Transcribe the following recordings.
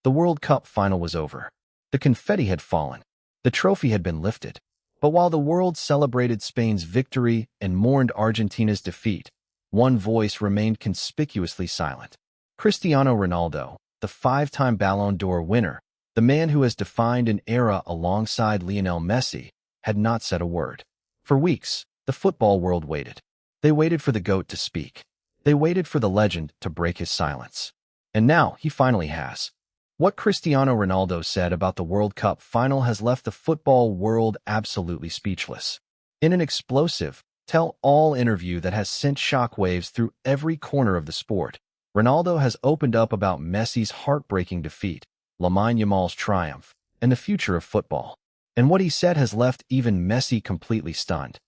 The World Cup final was over. The confetti had fallen. The trophy had been lifted. But while the world celebrated Spain's victory and mourned Argentina's defeat, one voice remained conspicuously silent. Cristiano Ronaldo, the five-time Ballon d'Or winner, the man who has defined an era alongside Lionel Messi, had not said a word. For weeks, the football world waited. They waited for the GOAT to speak. They waited for the legend to break his silence. And now he finally has. What Cristiano Ronaldo said about the World Cup final has left the football world absolutely speechless. In an explosive, tell-all interview that has sent shockwaves through every corner of the sport, Ronaldo has opened up about Messi's heartbreaking defeat, Lamine Yamal's triumph, and the future of football. And what he said has left even Messi completely stunned.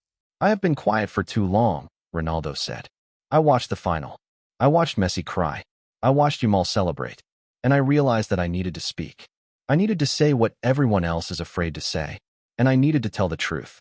"I have been quiet for too long," Ronaldo said. "I watched the final. I watched Messi cry. I watched Yamal celebrate. And I realized that I needed to speak. I needed to say what everyone else is afraid to say. And I needed to tell the truth."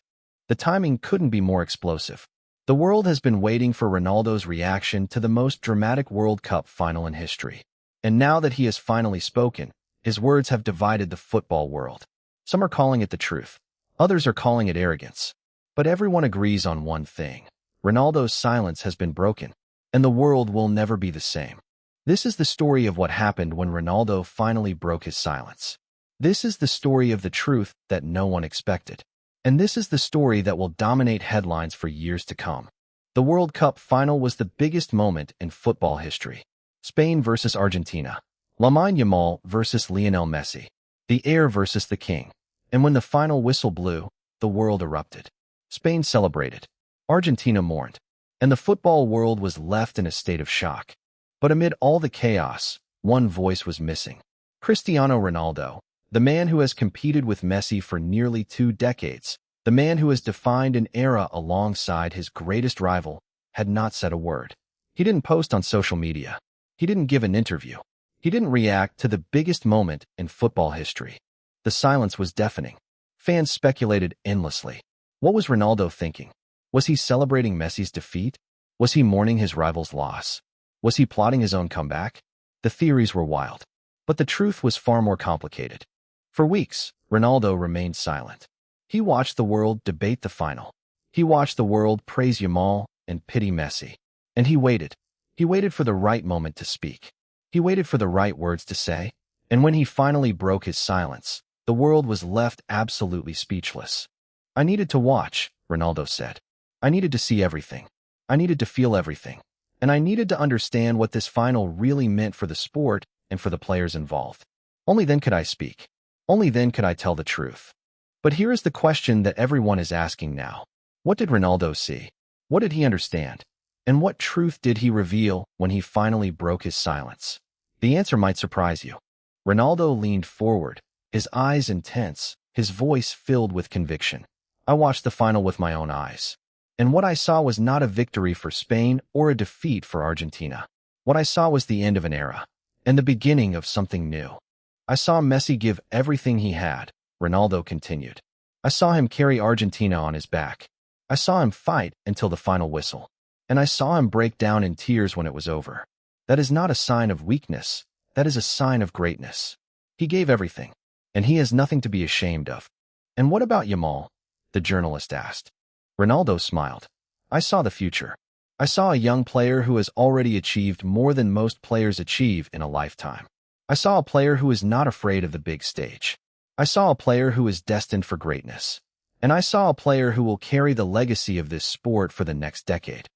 The timing couldn't be more explosive. The world has been waiting for Ronaldo's reaction to the most dramatic World Cup final in history. And now that he has finally spoken, his words have divided the football world. Some are calling it the truth. Others are calling it arrogance. But everyone agrees on one thing. Ronaldo's silence has been broken, and the world will never be the same. This is the story of what happened when Ronaldo finally broke his silence. This is the story of the truth that no one expected. And this is the story that will dominate headlines for years to come. The World Cup final was the biggest moment in football history. Spain versus Argentina. Lamine Yamal versus Lionel Messi. The heir versus the king. And when the final whistle blew, the world erupted. Spain celebrated. Argentina mourned. And the football world was left in a state of shock. But amid all the chaos, one voice was missing. Cristiano Ronaldo, the man who has competed with Messi for nearly 2 decades, the man who has defined an era alongside his greatest rival, had not said a word. He didn't post on social media. He didn't give an interview. He didn't react to the biggest moment in football history. The silence was deafening. Fans speculated endlessly. What was Ronaldo thinking? Was he celebrating Messi's defeat? Was he mourning his rival's loss? Was he plotting his own comeback? The theories were wild. But the truth was far more complicated. For weeks, Ronaldo remained silent. He watched the world debate the final. He watched the world praise Yamal and pity Messi. And he waited. He waited for the right moment to speak. He waited for the right words to say. And when he finally broke his silence, the world was left absolutely speechless. "I needed to watch," Ronaldo said. "I needed to see everything. I needed to feel everything. And I needed to understand what this final really meant for the sport and for the players involved. Only then could I speak. Only then could I tell the truth." But here is the question that everyone is asking now. What did Ronaldo see? What did he understand? And what truth did he reveal when he finally broke his silence? The answer might surprise you. Ronaldo leaned forward, his eyes intense, his voice filled with conviction. "I watched the final with my own eyes. And what I saw was not a victory for Spain or a defeat for Argentina. What I saw was the end of an era, and the beginning of something new. I saw Messi give everything he had," Ronaldo continued. "I saw him carry Argentina on his back. I saw him fight until the final whistle. And I saw him break down in tears when it was over. That is not a sign of weakness. That is a sign of greatness. He gave everything, and he has nothing to be ashamed of." "And what about Yamal?" the journalist asked. Ronaldo smiled. "I saw the future. I saw a young player who has already achieved more than most players achieve in a lifetime. I saw a player who is not afraid of the big stage. I saw a player who is destined for greatness. And I saw a player who will carry the legacy of this sport for the next decade.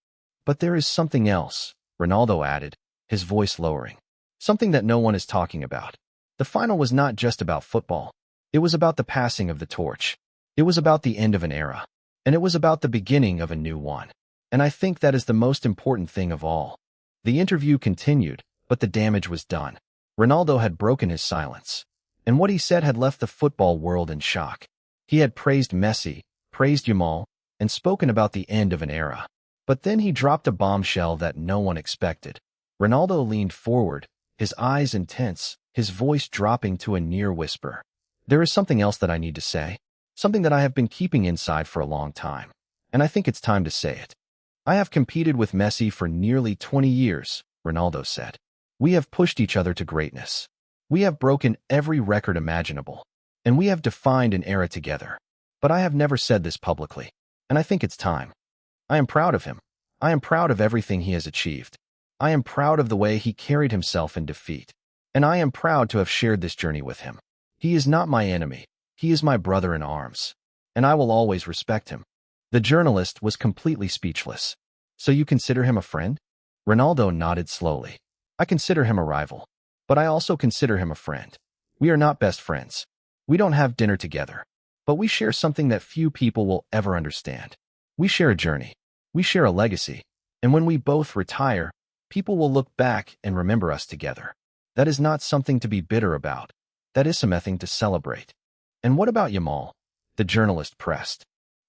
But there is something else," Ronaldo added, his voice lowering. "Something that no one is talking about. The final was not just about football. It was about the passing of the torch. It was about the end of an era. And it was about the beginning of a new one. And I think that is the most important thing of all." The interview continued, but the damage was done. Ronaldo had broken his silence. And what he said had left the football world in shock. He had praised Messi, praised Yamal, and spoken about the end of an era. But then he dropped a bombshell that no one expected. Ronaldo leaned forward, his eyes intense, his voice dropping to a near whisper. "There is something else that I need to say. Something that I have been keeping inside for a long time. And I think it's time to say it. I have competed with Messi for nearly 20 years, Ronaldo said. We have pushed each other to greatness. We have broken every record imaginable, and we have defined an era together. But I have never said this publicly, and I think it's time. I am proud of him. I am proud of everything he has achieved. I am proud of the way he carried himself in defeat, and I am proud to have shared this journey with him. He is not my enemy. He is my brother in arms, and I will always respect him. The journalist was completely speechless. So you consider him a friend? Ronaldo nodded slowly. I consider him a rival, but I also consider him a friend. We are not best friends. We don't have dinner together, but we share something that few people will ever understand. We share a journey. We share a legacy. And when we both retire, people will look back and remember us together. That is not something to be bitter about. That is something to celebrate. And what about Yamal? The journalist pressed.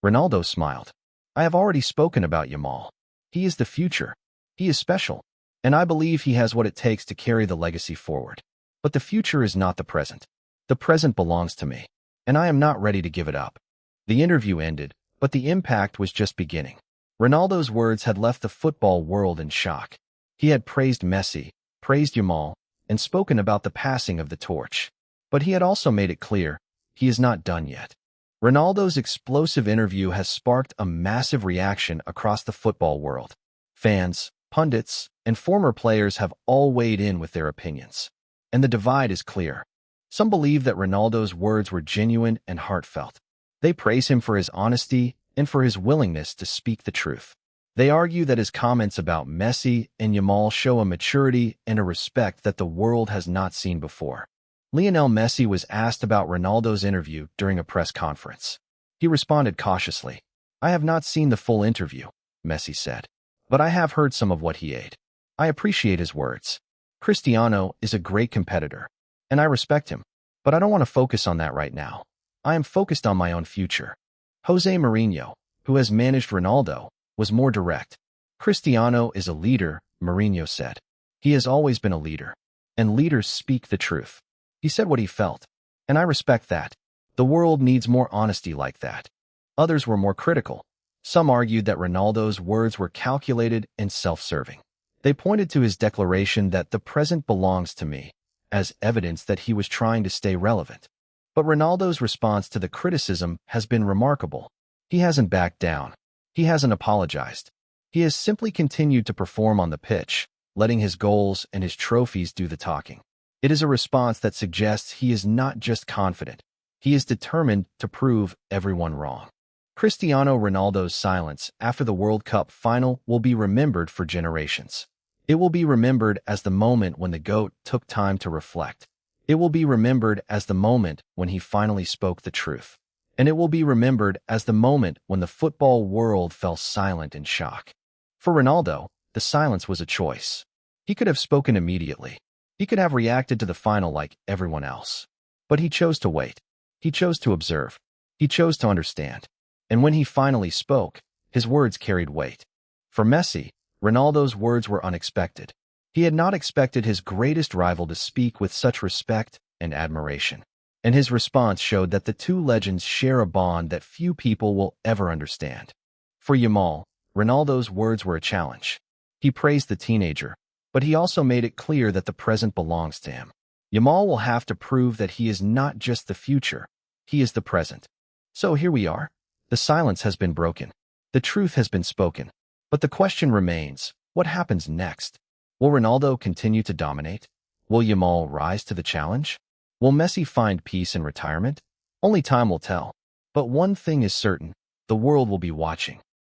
Ronaldo smiled. I have already spoken about Yamal. He is the future. He is special. And I believe he has what it takes to carry the legacy forward. But the future is not the present. The present belongs to me, and I am not ready to give it up. The interview ended, but the impact was just beginning. Ronaldo's words had left the football world in shock. He had praised Messi, praised Yamal, and spoken about the passing of the torch. But he had also made it clear, he is not done yet. Ronaldo's explosive interview has sparked a massive reaction across the football world. Fans, pundits, and former players have all weighed in with their opinions. And the divide is clear. Some believe that Ronaldo's words were genuine and heartfelt. They praise him for his honesty and for his willingness to speak the truth. They argue that his comments about Messi and Yamal show a maturity and a respect that the world has not seen before. Lionel Messi was asked about Ronaldo's interview during a press conference. He responded cautiously. I have not seen the full interview, Messi said, but I have heard some of what he ate. I appreciate his words. Cristiano is a great competitor, and I respect him, but I don't want to focus on that right now. I am focused on my own future. Jose Mourinho, who has managed Ronaldo, was more direct. Cristiano is a leader, Mourinho said. He has always been a leader, and leaders speak the truth. He said what he felt, and I respect that. The world needs more honesty like that. Others were more critical. Some argued that Ronaldo's words were calculated and self-serving. They pointed to his declaration that the present belongs to me, as evidence that he was trying to stay relevant. But Ronaldo's response to the criticism has been remarkable. He hasn't backed down. He hasn't apologized. He has simply continued to perform on the pitch, letting his goals and his trophies do the talking. It is a response that suggests he is not just confident. He is determined to prove everyone wrong. Cristiano Ronaldo's silence after the World Cup final will be remembered for generations. It will be remembered as the moment when the GOAT took time to reflect. It will be remembered as the moment when he finally spoke the truth. And it will be remembered as the moment when the football world fell silent in shock. For Ronaldo, the silence was a choice. He could have spoken immediately. He could have reacted to the final like everyone else. But he chose to wait. He chose to observe. He chose to understand. And when he finally spoke, his words carried weight. For Messi, Ronaldo's words were unexpected. He had not expected his greatest rival to speak with such respect and admiration. And his response showed that the two legends share a bond that few people will ever understand. For Yamal, Ronaldo's words were a challenge. He praised the teenager, but he also made it clear that the present belongs to him. Yamal will have to prove that he is not just the future, he is the present. So here we are. The silence has been broken. The truth has been spoken. But the question remains, what happens next? Will Ronaldo continue to dominate? Will Yamal rise to the challenge? Will Messi find peace in retirement? Only time will tell. But one thing is certain, the world will be watching.